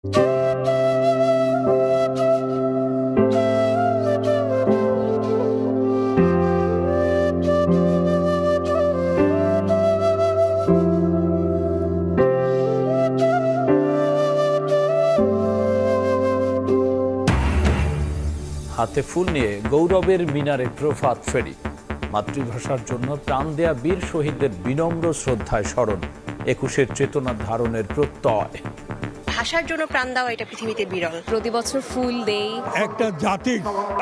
হাতে ফুল নিয়ে গৌরবের মিনারে প্রভাত ফেরি। মাতৃভাষার জন্য প্রাণ দেয়া বীর শহীদদের বিনম্র শ্রদ্ধায় স্মরণ, ২১-এর চেতনা ধারণের প্রত্যয়। ভাষার জন্য প্রাণ দেওয়া এটা পৃথিবীতে বিরল। প্রতি বছর ফুল দেই। একটা জাতির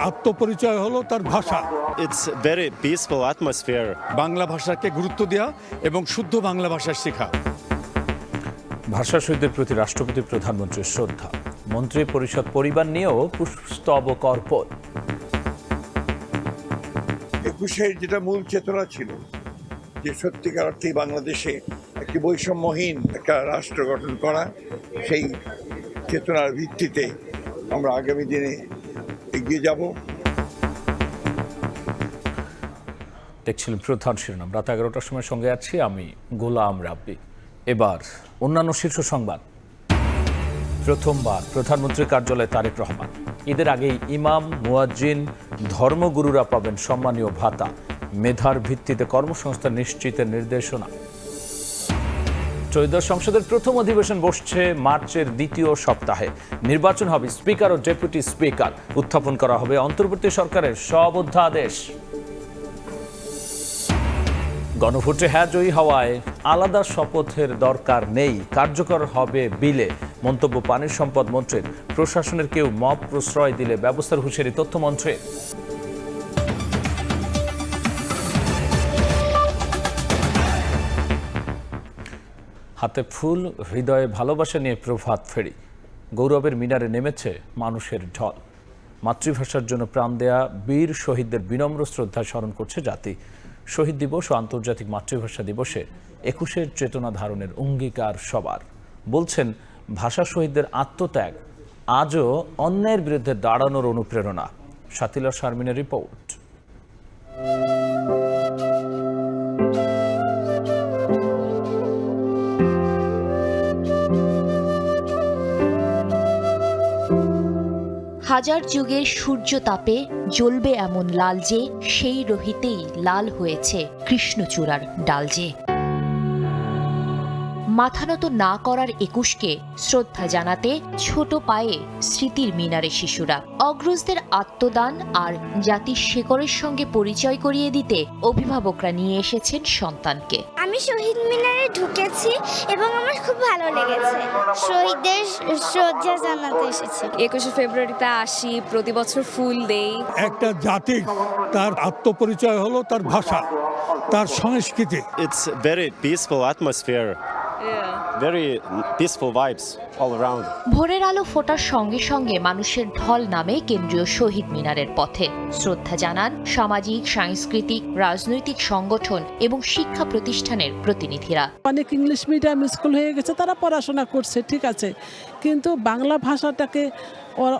আত্মপরিচয় হলো তার ভাষা। It's very peaceful atmosphere. Bangla ভাষাকে গুরুত্ব দেওয়া এবং শুদ্ধ বাংলা ভাষা শেখা। ভাষা শহীদদের প্রতি রাষ্ট্রপতি প্রধানমন্ত্রীর শ্রদ্ধা, মন্ত্রী পরিষদ পরিবার নিয়েও পুষ্পস্তবক অর্পণ। ২১-এর যেটা মূল চেতনা ছিল যে সত্যিকার অর্থেই বাংলাদেশে একটি বৈষম্যহীন একটা রাষ্ট্র গঠন করা, সেই চেতনার ভিত্তিতে আমরা আগামী দিনে এগিয়ে যাব। দেখছিলেন প্রধান শিরোনাম। রাত ১১টার সময় সঙ্গে আছি আমি গোলাম রাব্বি। এবার অন্যান্য শীর্ষ সংবাদ। প্রথমবার প্রধানমন্ত্রীর কার্যালয়ে তারেক রহমান। ঈদের আগেই ইমাম, মুয়াজ্জিন, ধর্মগুরুরা পাবেন সম্মানীয় ভাতা। মেধার ভিত্তিতে কর্মসংস্থান নিশ্চিতের নির্দেশনা। ত্রয়োদশ সংসদের প্রথম অধিবেশন বসছে মার্চের দ্বিতীয় সপ্তাহে। নির্বাচন হবে স্পিকার ও ডেপুটি স্পিকার। উত্থাপন করা হবে অন্তর্বর্তী সরকারের সব অধ্যাদেশ। গণভোটে হ্যাঁ জয়ী হওয়ায় আলাদা শপথের দরকার নেই, কার্যকর হবে বিলে। মন্তব্য পানির সম্পদ মন্ত্রীর। প্রশাসনের কেউ মব প্রশ্রয় দিলে ব্যবস্থার হুঁশিয়ারি তথ্যমন্ত্রীর। হাতে ফুল, হৃদয়ে ভালোবাসা নিয়ে প্রভাত ফেরি। গৌরবের মিনারে নেমেছে মানুষের ঢল। মাতৃভাষার জন্য প্রাণ দেয়া বীর শহীদদের বিনম্র শ্রদ্ধা স্মরণ করছে জাতি। শহীদ দিবস ও আন্তর্জাতিক মাতৃভাষা দিবসে ২১-এর চেতনা ধারণের অঙ্গীকার সবার। বলছেন ভাষা শহীদদের আত্মত্যাগ আজও অন্যায়ের বিরুদ্ধে দাঁড়ানোর অনুপ্রেরণা। শাতিলা শারমিনের রিপোর্ট। হাজার যুগের সূর্য তাপে জ্বলবে এমন লাল যে, সেই রহিতেই লাল হয়েছে কৃষ্ণচূড়ার ডাল যে। মাথানত না করার ২১কে শ্রদ্ধা জানাতে ছোট পায়ে স্মৃতির মিনারে শিশুরা। অগ্রজদের আত্মদান আর জাতির শেকড়ের সঙ্গে পরিচয় করিয়ে দিতে অভিভাবকরা নিয়ে এসেছেন সন্তানকে। আমি শহীদ মিনারে ঢুকেছি এবং আমার খুব ভালো লেগেছে। শহীদদের শ্রদ্ধা জানাতে এসেছি। ২১শে ফেব্রুয়ারিতে আসি, প্রতি বছর ফুল দেই। একটা জাতির তার আত্মপরিচয় হলো তার ভাষা, তার সংস্কৃতি। It's very peaceful atmosphere. Very peaceful vibes all around. ভোরের আলো ফোটার সঙ্গে সঙ্গে মানুষের ঢল নামে কেন্দ্রীয় শহীদ মিনারের পথে। শ্রদ্ধা জানান সামাজিক, সাংস্কৃতিক, রাজনৈতিক সংগঠন এবং শিক্ষা প্রতিষ্ঠানের প্রতিনিধিরা। অনেক ইংলিশ মিডিয়াম স্কুল হয়ে গেছে, তারা পড়াশোনা করছে, ঠিক আছে, কিন্তু বাংলা ভাষাটাকে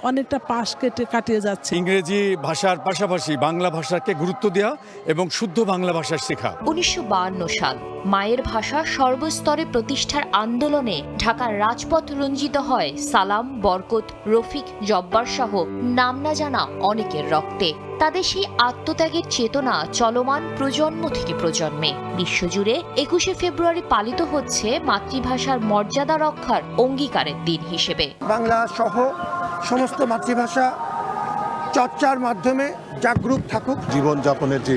অনেকটা পাশ কাটিয়ে যাচ্ছে। ইংরেজি ভাষার পাশাপাশি বাংলা ভাষাকে গুরুত্ব দেওয়া এবং শুদ্ধ বাংলা ভাষা শেখা। ১৯৫২ সাল মায়ের ভাষা সর্বস্তরে প্রতিষ্ঠার আন্দোলনে ঢাকার রাজপথ রঞ্জিত হয় সালাম, বরকত, রফিক, জব্বার সহ নাম না জানা অনেকের রক্তে। তাদের সেই আত্মত্যাগের চেতনা চলমান প্রজন্ম থেকে প্রজন্মে। বিশ্বজুড়ে ২১শে ফেব্রুয়ারি পালিত হচ্ছে মাতৃভাষার মর্যাদা রক্ষার অঙ্গীকারের দিন হিসেবে। বাংলা সহ সমস্ত মাতৃভাষা চর্চার মাধ্যমে জাগরুক থাকুক। জীবনযাপনের যে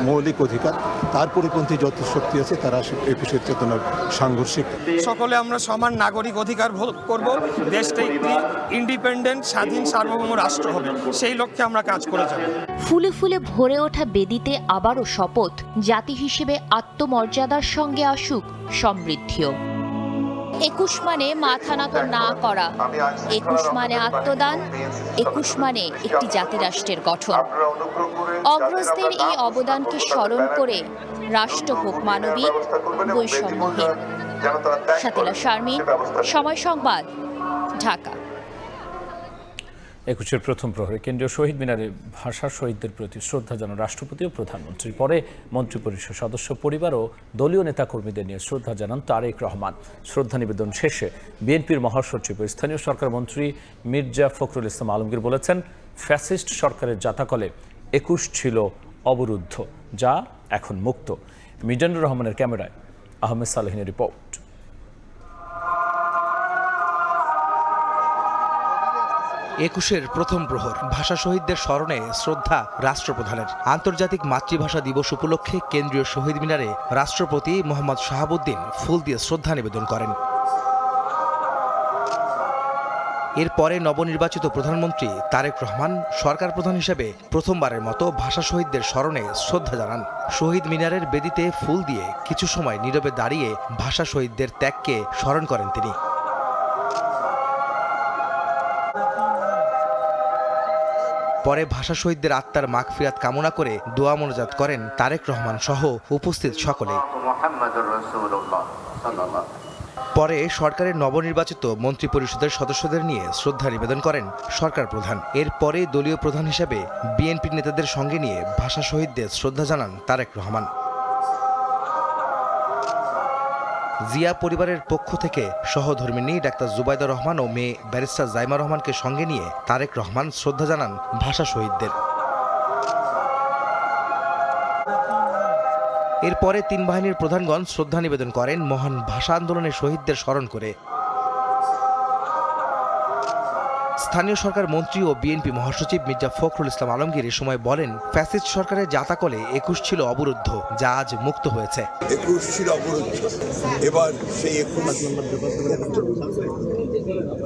মৌলিক অধিকার, তার পরিপন্থী যত শক্তি আছে তারা ২১-এর চেতনার সাংঘর্ষিক। সকলে আমরা সমান নাগরিক অধিকার ভোগ করব। দেশটা একটি ইন্ডিপেন্ডেন্ট, স্বাধীন, সার্বভৌম রাষ্ট্র হবে, সেই লক্ষ্যে আমরা কাজ করে যাব। ফুলে ফুলে ভরে ওঠা বেদিতে আবারও শপথ, জাতি হিসেবে আত্মমর্যাদার সঙ্গে আসুক সমৃদ্ধিও। ২১ মানে মাথা নত না করা, ২১ মানে আত্মদান, ২১ মানে একটি জাতিরাষ্ট্রের গঠন। অগ্রজদের এই অবদানকে স্মরণ করে রাষ্ট্র হোক মানবিক, বৈষম্যহীন। শাতিলা শারমিন, সময় সংবাদ, ঢাকা। একুশের প্রথম প্রহরে কেন্দ্রীয় শহীদ মিনারে ভাষা শহীদদের প্রতি শ্রদ্ধা জানান রাষ্ট্রপতি ও প্রধানমন্ত্রী। পরে মন্ত্রিপরিষদ সদস্য পরিবার ও দলীয় নেতাকর্মীদের নিয়ে শ্রদ্ধা জানান তারেক রহমান। শ্রদ্ধা নিবেদন শেষে বিএনপির মহাসচিব ও স্থানীয় সরকার মন্ত্রী মির্জা ফখরুল ইসলাম আলমগীর বলেছেন, ফ্যাসিস্ট সরকারের জাতাকলে ২১ ছিল অবরুদ্ধ, যা এখন মুক্ত। মিজানুর রহমানের ক্যামেরায় আহমেদ সালেহিনের রিপোর্ট। একুশের প্রথম প্রহর, ভাষা শহীদদের স্মরণে শ্রদ্ধা রাষ্ট্রপ্রধানের। আন্তর্জাতিক মাতৃভাষা দিবস উপলক্ষে কেন্দ্রীয় শহীদ মিনারে রাষ্ট্রপতি মোহাম্মদ শাহাবুদ্দিন ফুল দিয়ে শ্রদ্ধা নিবেদন করেন। এরপরে নবনির্বাচিত প্রধানমন্ত্রী তারেক রহমান সরকার প্রধান হিসেবে প্রথমবারের মতো ভাষা শহীদদের স্মরণে শ্রদ্ধা জানান। শহীদ মিনারের বেদিতে ফুল দিয়ে কিছু সময় নীরবে দাঁড়িয়ে ভাষা শহীদদের ত্যাগকে স্মরণ করেন তিনি। পরে ভাষা শহীদদের আত্মার মাগফিরাত কামনা করে দোয়া মোনাজাত করেন তারেক রহমান সহ উপস্থিত সকলে। পরে সরকারের নবনির্বাচিত মন্ত্রিপরিষদের সদস্যদের নিয়ে শ্রদ্ধা নিবেদন করেন সরকার প্রধান। এরপরে দলীয় প্রধান হিসেবে বিএনপি নেতাদের সঙ্গে নিয়ে ভাষা শহীদদের শ্রদ্ধা জানান তারেক রহমান। জিয়া পরিবারের পক্ষ থেকে সহধর্মিণী ডাক্তার জুবাইদা রহমান ও মেয়ে ব্যারিস্টার জাইমা রহমানকে সঙ্গে নিয়ে তারেক রহমান শ্রদ্ধা জানান ভাষা শহীদদের। এরপরে তিন বাহিনীর প্রধানগণ শ্রদ্ধা নিবেদন করেন মহান ভাষা আন্দোলনের শহীদদের স্মরণ করে। স্থানীয় সরকার মন্ত্রী ও বিএনপি মহাসচিব মির্জা ফখরুল ইসলাম আলমগীর এ সময় বলেন, ফ্যাসিস্ট সরকারের জাতাকলে ২১ ছিল অবরুদ্ধ, যা আজ মুক্ত হয়েছে। ২১ ছিল অবরুদ্ধ, এবার সেই ২১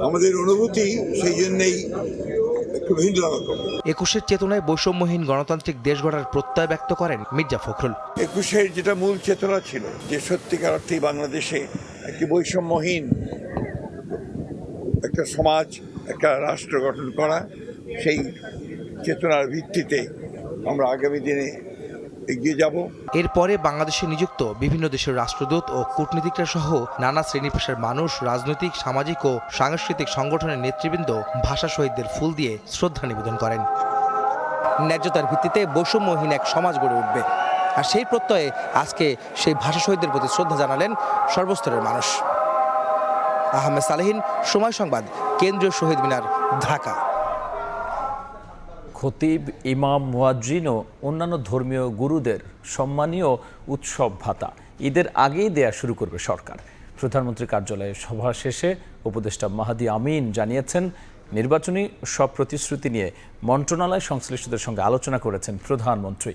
আমাদের অনুভূতি সেই জন্যই একটু ভিন্ন রকম। ২১-এর চেতনায় বৈষম্যহীন গণতান্ত্রিক দেশ গড়ার প্রত্যয় ব্যক্ত করেন মির্জা ফখরুল। ২১-এর যেটা মূল চেতনা ছিল, যে সত্যিকার অর্থেই বাংলাদেশে একটি বৈষম্যহীন একটা সমাজ, একটা রাষ্ট্র গঠন করা, সেই চেতনার ভিত্তিতে আমরা আগামী দিনে এগিয়ে যাব। এরপরে বাংলাদেশে নিযুক্ত বিভিন্ন দেশের রাষ্ট্রদূত ও কূটনীতিকরা সহ নানা শ্রেণী পেশার মানুষ, রাজনৈতিক, সামাজিক ও সাংস্কৃতিক সংগঠনের নেতৃবৃন্দ ভাষা শহীদদের ফুল দিয়ে শ্রদ্ধা নিবেদন করেন। ন্যায্যতার ভিত্তিতে বৈষম্যহীন এক সমাজ গড়ে উঠবে, আর সেই প্রত্যয়ে আজকে সেই ভাষা শহীদদের প্রতি শ্রদ্ধা জানালেন সর্বস্তরের মানুষ। আহমেদ সালেহিন, সময় সংবাদ, কেন্দ্রীয় শহীদ মিনার, ঢাকা। খতিব, ইমাম, মুয়াজ্জিন ও অন্যান্য ধর্মীয় গুরুদের সম্মানীয় উৎসব ভাতা ঈদের আগেই দেয়া শুরু করবে সরকার। প্রধানমন্ত্রী কার্যালয়ে সভা শেষে উপদেষ্টা মাহাদি আমিন জানিয়েছেন, নির্বাচনী সব প্রতিশ্রুতি নিয়ে মন্ত্রণালয় সংশ্লিষ্টদের সঙ্গে আলোচনা করেছেন প্রধানমন্ত্রী।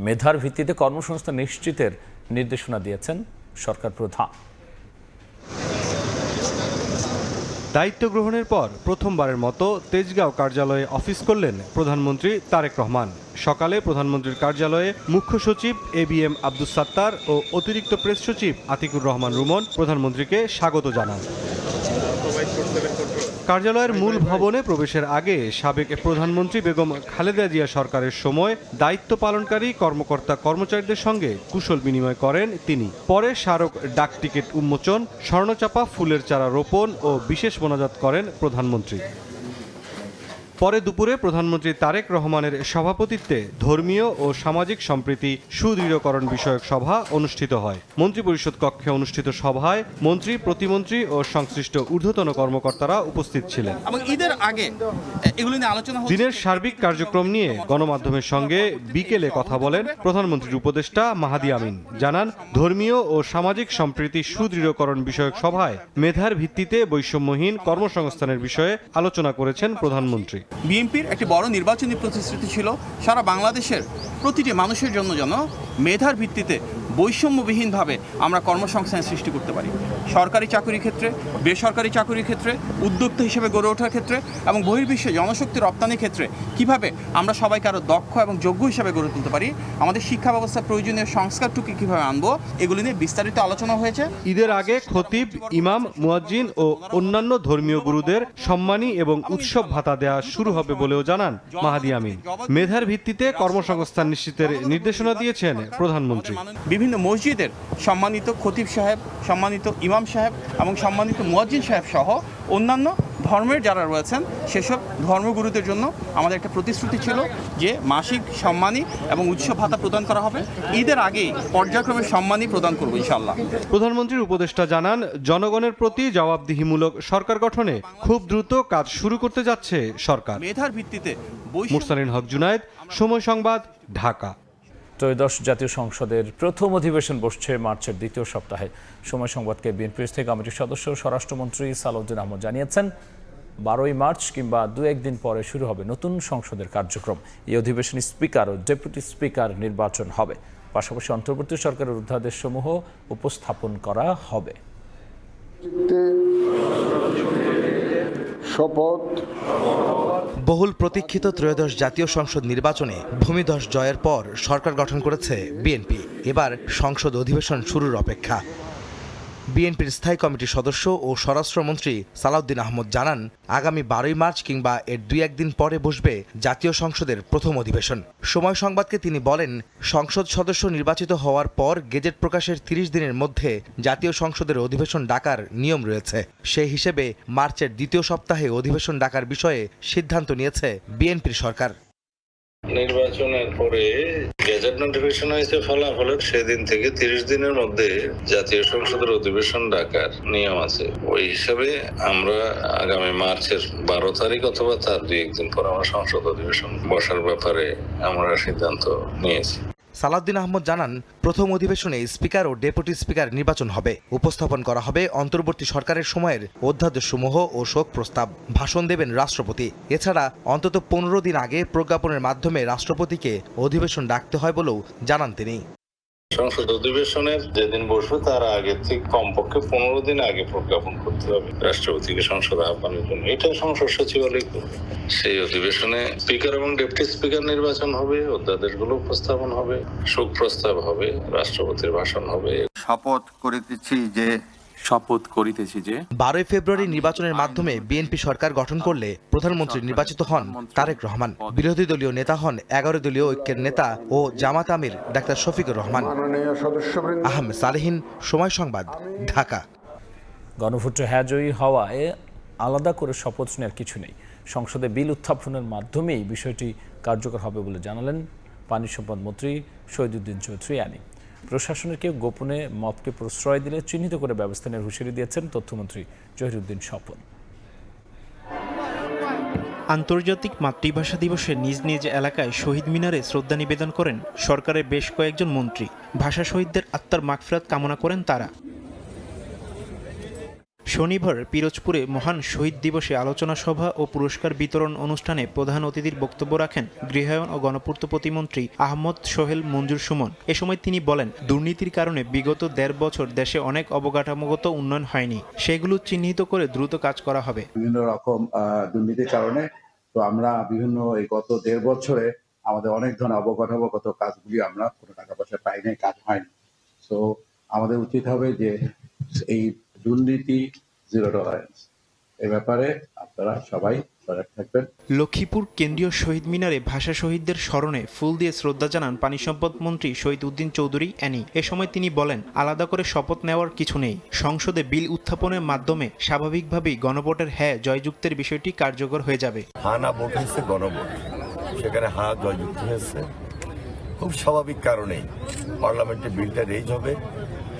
মেধার ভিত্তিতে কর্মসংস্থান নিশ্চিতের নির্দেশনা দিয়েছেন সরকার প্রধান। দায়িত্ব গ্রহণের পর প্রথমবারের মতো তেজগাঁও কার্যালয়ে অফিস করলেন প্রধানমন্ত্রী তারেক রহমান। সকালে প্রধানমন্ত্রীর কার্যালয়ে মুখ্য সচিব ABM আব্দুস সাত্তার ও অতিরিক্ত প্রেস সচিব আতিকুর রহমান রুমন প্রধানমন্ত্রীকে স্বাগত জানান। কার্যালয়ের মূল ভবনে প্রবেশের আগে সাবেক প্রধানমন্ত্রী বেগম খালেদা জিয়া সরকারের সময় দায়িত্ব পালনকারী কর্মকর্তা কর্মচারীদের সঙ্গে কুশল বিনিময় করেন তিনি। পরে স্মারক ডাক টিকিট উন্মোচন, স্বর্ণচাপা ফুলের চারা রোপণ ও বিশেষ মোনাজাত করেন প্রধানমন্ত্রী। পরে দুপুরে প্রধানমন্ত্রী তারেক রহমানের সভাপতিত্বে ধর্মীয় ও সামাজিক সম্প্রীতি সুদৃঢ়করণ বিষয়ক সভা অনুষ্ঠিত হয়। মন্ত্রিপরিষদ কক্ষে অনুষ্ঠিত সভায় মন্ত্রী, প্রতিমন্ত্রী ও সংশ্লিষ্ট ঊর্ধ্বতন কর্মকর্তারা উপস্থিত ছিলেন। দিনের সার্বিক কার্যক্রম নিয়ে গণমাধ্যমের সঙ্গে বিকেলে কথা বলেন প্রধানমন্ত্রীর উপদেষ্টা মাহাদি আমিন। জানান, ধর্মীয় ও সামাজিক সম্প্রীতি সুদৃঢ়করণ বিষয়ক সভায় মেধার ভিত্তিতে বৈষম্যহীন কর্মসংস্থানের বিষয়ে আলোচনা করেছেন প্রধানমন্ত্রী। বিএনপির একটি বড় নির্বাচনী প্রতিশ্রুতি ছিল সারা বাংলাদেশের প্রতিটি মানুষের জন্য যেন মেধার ভিত্তিতে বৈষম্যবিহীনভাবে আমরা কর্মসংস্থান সৃষ্টি করতে পারি। সরকারি চাকরির ক্ষেত্রে, বেসরকারি চাকরির ক্ষেত্রে, উদ্যোক্তা হিসেবে গড়ে ওঠার ক্ষেত্রে এবং বহির্বিশ্বে জনশক্তি রপ্তানির ক্ষেত্রে কিভাবে আমরা সবাইকে আরও দক্ষ এবং যোগ্য হিসেবে গড়ে তুলতে পারি, আমাদের শিক্ষা ব্যবস্থার প্রয়োজনীয় সংস্কারটুকু কীভাবে আনবো, এগুলি নিয়ে বিস্তারিত আলোচনা হয়েছে। ঈদের আগে খতিব, ইমাম, মুয়াজ্জিন ও অন্যান্য ধর্মীয় গুরুদের সম্মানী এবং উৎসব ভাতা দেওয়া শুরু হবে বলেও জানান মাহাদি আমিন। মেধার ভিত্তিতে কর্মসংস্থান নিশ্চিতের নির্দেশনা দিয়েছেন প্রধানমন্ত্রী। বিভিন্ন মসজিদের সম্মানিত খতিব সাহেব, সম্মানিত ইমাম সাহেব এবং সম্মানিত মুয়াজ্জিন সাহেব সহ অন্যান্য ধর্মের যারা রয়েছেন সেসব ধর্মগুরুদের জন্য আমাদের একটা প্রতিশ্রুতি ছিল যে মাসিক সম্মানী এবং উৎসব ভাতা প্রদান করা হবে। ঈদের আগেই পর্যায়ক্রমে সম্মানী প্রদান করবো ইনশাআল্লাহ। প্রধানমন্ত্রীর উপদেষ্টা জানান, জনগণের প্রতি জবাবদিহিমূলক সরকার গঠনে খুব দ্রুত কাজ শুরু করতে যাচ্ছে সরকার। মেধার ভিত্তিতে মুরসালিন হক জুনায়েদ, সময় সংবাদ, ঢাকা। ত্রয়োদশ জাতীয় সংসদের প্রথম অধিবেশন বসছে মার্চের দ্বিতীয় সপ্তাহে। সময় সংবাদকে বিএনপির স্থায়ী কমিটির সদস্য স্বরাষ্ট্রমন্ত্রী সালাউদ্দিন আহমদ জানিয়েছেন, 12ই মার্চ কিংবা 2-1 দিন পরে শুরু হবে নতুন সংসদের কার্যক্রম। এই অধিবেশনে স্পিকার ও ডেপুটি স্পিকার নির্বাচন হবে, পাশাপাশি অন্তর্বর্তী সরকারের অধ্যাদেশসমূহ উপস্থাপন করা হবে। শপথ। বহুল প্রতীক্ষিত ত্রয়োদশ জাতীয় সংসদ নির্বাচনে ভূমিধস জয়ের পর সরকার গঠন করেছে বিএনপি। এবার সংসদ অধিবেশন শুরুর অপেক্ষা। বিএনপির স্থায়ী কমিটির সদস্য ও স্বরাষ্ট্রমন্ত্রী সালাউদ্দিন আহমদ জানান, আগামী 12ই মার্চ কিংবা এর 2-1 দিন পরে বসবে জাতীয় সংসদের প্রথম অধিবেশন। সময় সংবাদকে তিনি বলেন, সংসদ সদস্য নির্বাচিত হওয়ার পর গেজেট প্রকাশের 30 দিনের মধ্যে জাতীয় সংসদের অধিবেশন ডাকার নিয়ম রয়েছে। সেই হিসেবে মার্চের দ্বিতীয় সপ্তাহে অধিবেশন ডাকার বিষয়ে সিদ্ধান্ত নিয়েছে বিএনপির সরকার। নির্বাচনের পরে গেজেট নোটিফিকেশন হয়েছে, ফলাফলের সেদিন থেকে 30 দিনের মধ্যে জাতীয় সংসদের অধিবেশন ডাকার নিয়ম আছে। ওই হিসাবে আমরা আগামী মার্চের 12 তারিখ অথবা তার 2-1 দিন পর আমরা সংসদ অধিবেশন বসার ব্যাপারে আমরা সিদ্ধান্ত নিয়েছি। সালাউদ্দিন আহমদ জানান, প্রথম অধিবেশনে স্পিকার ও ডেপুটি স্পিকার নির্বাচন হবে। উপস্থাপন করা হবে অন্তর্বর্তী সরকারের সময়ের অধ্যাদেশসমূহ ও শোক প্রস্তাব। ভাষণ দেবেন রাষ্ট্রপতি। এছাড়া অন্তত 15 দিন আগে প্রজ্ঞাপনের মাধ্যমে রাষ্ট্রপতিকে অধিবেশন ডাকতে হয় বলেও জানান তিনি। সংসদ অধিবেশনের যেদিন বসবে তার আগে থেকে কমপক্ষে 15 দিন আগে প্রজ্ঞাপন করতে হবে রাষ্ট্রপতিকে সংসদ আহ্বানের জন্য। এটা সংসদ সচিবালয় করবে। সেই অধিবেশনে স্পিকার এবং ডেপুটি স্পিকার নির্বাচন হবে, অধ্যাদেশগুলো উপস্থাপন হবে, শোক প্রস্তাব হবে, রাষ্ট্রপতির ভাষণ হবে। শপথ করিতেছি যে 12ই ফেব্রুয়ারি নির্বাচনের মাধ্যমে বিএনপি সরকার গঠন করলে প্রধানমন্ত্রী নির্বাচিত হন তারেক রহমান। বিরোধী দলীয় নেতা হন 11 দলীয় ঐক্যের নেতা ও জামাত আমির ডাক্তার শফিকুর রহমান। আহমেদ সালেহীন, সময় সংবাদ, ঢাকা। গণভোটে হ্যাঁ জয়ী হওয়ায় আলাদা করে শপথ নেওয়ার কিছু নেই। সংসদে বিল উত্থাপনের মাধ্যমেই বিষয়টি কার্যকর হবে বলে জানালেন পানি সম্পদ মন্ত্রী শহীদুদ্দিন চৌধুরী আনি। প্রশাসনের কেউ গোপনে মবকে প্রশ্রয় দিলে চিহ্নিত করে ব্যবস্থা নেওয়ার হুঁশিয়ারি দিয়েছেন তথ্যমন্ত্রী জহিরুদ্দিন স্বপন। আন্তর্জাতিক মাতৃভাষা দিবসে নিজ নিজ এলাকায় শহীদ মিনারে শ্রদ্ধা নিবেদন করেন সরকারের বেশ কয়েকজন মন্ত্রী। ভাষা শহীদদের আত্মার মাগফিরাত কামনা করেন তারা। শনিবার পিরোজপুরে মহান শহীদ দিবসে আলোচনা সভা ও পুরস্কার বিতরণ অনুষ্ঠানে প্রধান অতিথির বক্তব্য রাখেন গৃহায়ন ও গণপূর্ত প্রতিমন্ত্রী আহমদ সোহেল মঞ্জুর সুমন। এ সময় তিনি বলেন, দুর্নীতির কারণে বিগত 1.5 বছর দেশে অনেক অবকাঠামোগত উন্নয়ন হয়নি, সেগুলো চিহ্নিত করে দ্রুত কাজ করা হবে। বিভিন্ন রকম দুর্নীতির কারণে তো আমরা বিভিন্ন এই গত 1.5 বছরে আমাদের অনেক ধরনের অবকাঠামোগত কাজগুলি আমরা কোনো টাকা পয়সা পাই নাই, কাজ হয়নি। তো আমাদের উচিত হবে যে এই দুর্নীতি জিরো টলারেন্স, এই ব্যাপারে আপনারা সবাই সজাগ থাকবেন। লক্ষ্মীপুর কেন্দ্রীয় শহীদ মিনারে ভাষা শহীদদের স্মরণে ফুল দিয়ে শ্রদ্ধা জানান পানি সম্পদ মন্ত্রী শহীদউদ্দিন চৌধুরী অ্যানি। এ সময় তিনি বলেন, আলাদা করে শপথ নেওয়ার কিছু নেই। সংসদে বিল উত্থাপনের মাধ্যমে স্বাভাবিকভাবেই গণভোটের হ্যাঁ জয়যুক্তের বিষয়টি কার্যকর হয়ে যাবে। হা না ভোট হয়েছে গণভোট, সেখানে হা জয়যুক্ত হয়েছে খুব স্বাভাবিক কারণেই পার্লামেন্টে বিলটা রেজ হবে।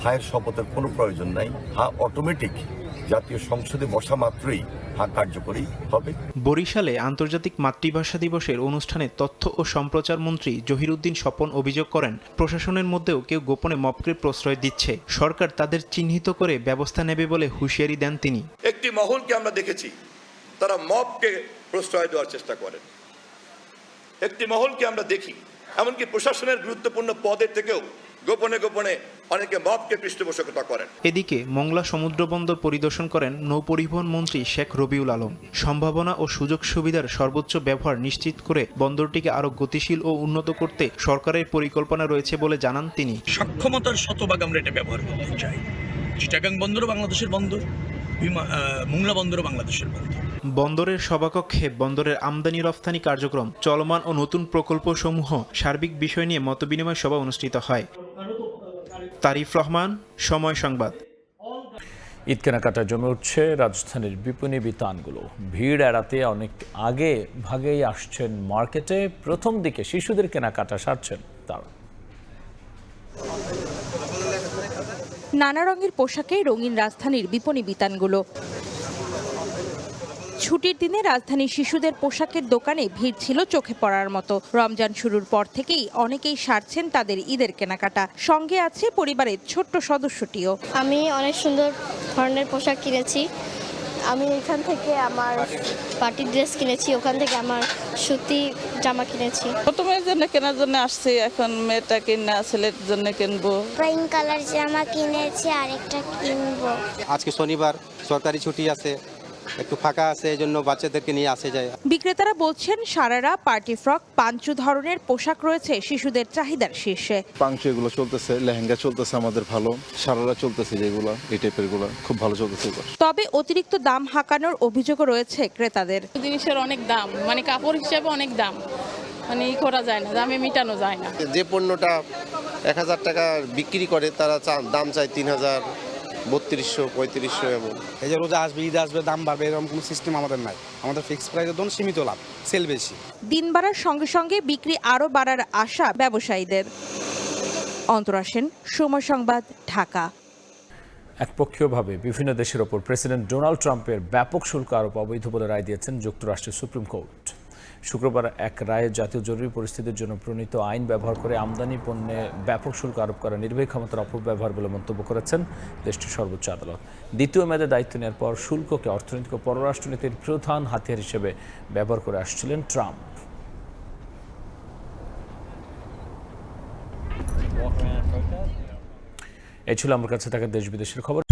হায়ের শপথের কোনো প্রয়োজন নাই, হা অটোমেটিক জাতীয় সংসদে বসা মাত্রই হা কার্যকরী হবে। বরিশালে আন্তর্জাতিক মাতৃভাষা দিবসের অনুষ্ঠানে তথ্য ও সম্প্রচার মন্ত্রী জহিরুদ্দিন স্বপন অভিযোগ করেন, প্রশাসনের মধ্যেও কেউ গোপনে মবকে প্রশ্রয় দিচ্ছে। সরকার তাদের চিহ্নিত করে ব্যবস্থা নেবে বলে হুঁশিয়ারি দেন তিনি। একটি মহলকে আমরা দেখেছি তারা মবকে প্রশ্রয় দেওয়ার চেষ্টা করেন। একটি মহলকে আমরা দেখি এমনকি প্রশাসনের গুরুত্বপূর্ণ পদের থেকেও গোপনে গোপনে অনেকে মবকে পৃষ্ঠপোষকতা করেন। এদিকে মংলা সমুদ্র বন্দর পরিদর্শন করেন নৌপরিবহন মন্ত্রী শেখ রবিউল আলম। সম্ভাবনা ও সুযোগ সুবিধার সর্বোচ্চ ব্যবহার নিশ্চিত করে বন্দরটিকে আরো গতিশীল ও উন্নত করতে সরকারের পরিকল্পনা রয়েছে বলে জানান তিনি। সক্ষমতার শতভাগ আমরা এটা ব্যবহার করতে চাই। চিটাগাং বন্দর বাংলাদেশের বন্দর, মোংলা বন্দর বাংলাদেশের বন্দর। বন্দরের সভাকক্ষে বন্দরের আমদানি রফতানি কার্যক্রম, চলমান ও নতুন প্রকল্প সমূহ সার্বিক বিষয় নিয়ে মতবিনিময় সভা অনুষ্ঠিত হয়। তারিফ রহমান, সময় সংবাদ। ঈদ কেনাকাটায় জমে উঠছে রাজধানীর বিপণী বিতানগুলো। ভিড় এড়াতে অনেক আগে ভাগেই আসছেন মার্কেটে। প্রথম দিকে শিশুদের কেনাকাটা সারছেন তারা। নানা রঙের পোশাকে রঙিন রাজধানীর বিপণী বিতানগুলো। ছুটির দিনে রাজধানীর শিশুদের পোশাকের দোকানে ভিড় ছিল চোখে পড়ার মতো। রমজান শুরুর পর থেকেই অনেকেই সারছেন তাদের ঈদের কেনাকাটা। সঙ্গে আছে পরিবারের ছোট্ট সদস্যটিও। আমি অনেক সুন্দর ধরনের পোশাক কিনেছি। আমি এখান থেকে আমার পার্টি ড্রেস কিনেছি, ওখান থেকে আমার সুতি জামা কিনেছি। প্রথমের জন্য কেনার জন্য আসছি, এখন মেয়েটা কিনা ছেলের জন্য কিনবো। পিঙ্ক কালার জামা কিনেছি, আরেকটা কিনবো। আজকে শনিবার, সরকারি ছুটি আছে, একটু ফাঁকা আছে, এই জন্য বাচ্চাদেরকে নিয়ে আসে যায়। বিক্রেতারা বলছেন সারারা, পার্টি ফ্রক, পাঞ্চু ধরনের পোশাক রয়েছে শিশুদের চাহিদার শীর্ষে। পাঞ্চু এগুলো চলতেছে, লেহেঙ্গা চলতেছে আমাদের ভালো, সারারা চলতেছে, যেগুলো এই টাইপের গুলো খুব ভালো চলতেছে। তবে অতিরিক্ত দাম হাঁকানোর অভিযোগও রয়েছে ক্রেতাদের। জিনিসের অনেক দাম, মানে কাপড় হিসেবে অনেক দাম, মানে করা যায় না, দামে মেটানো যায় না। যে পণ্যটা 1000 টাকা বিক্রি করে তারা দাম চায় 3000, 3200, 3500 এমন। এই যে রোজা আসবে, ঈদ আসবে, দাম বাড়বে, এরকম কোনো সিস্টেম আমাদের নাই। আমাদের ফিক্সড প্রাইসের দোকান, সীমিত লাভ, সেল বেশি। দিন বাড়ার সঙ্গে সঙ্গে বিক্রি আরও বাড়ার আশা ব্যবসায়ীদের। অন্তরা সেন, সময় সংবাদ, ঢাকা। একপক্ষীয়ভাবে বিভিন্ন দেশের ওপর প্রেসিডেন্ট ডোনাল্ড ট্রাম্পের ব্যাপক শুল্ক আরোপ অবৈধ বলে রায় দিয়েছেন যুক্তরাষ্ট্রের সুপ্রিম কোর্ট। শুক্রবার এক রায়ে জাতীয় জরুরি পরিস্থিতির জন্য প্রণীত আইন ব্যবহার করে আমদানি পণ্যে ব্যাপক শুল্ক আরোপ করা নির্বাহী ক্ষমতার অপব্যবহার বলে মন্তব্য করেছেন দেশটির সর্বোচ্চ আদালত। দ্বিতীয় মেয়াদে দায়িত্ব নেওয়ার পর শুল্ককে অর্থনৈতিক ও পররাষ্ট্রনীতির প্রধান হাতিয়ার হিসেবে ব্যবহার করে আসছিলেন ট্রাম্প। এই ছিল আমার কাছে থাকা দেশ বিদেশের খবর।